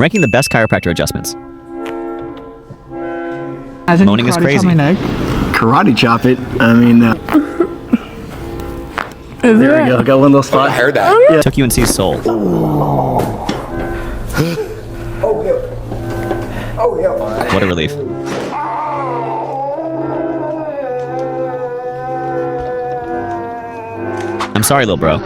Ranking the best chiropractor adjustments. Moaning is crazy. Karate chop it. I mean, there we go. Got one little spot. I heard that. Yeah. Took UNC's soul. What a relief. I'm sorry, little bro.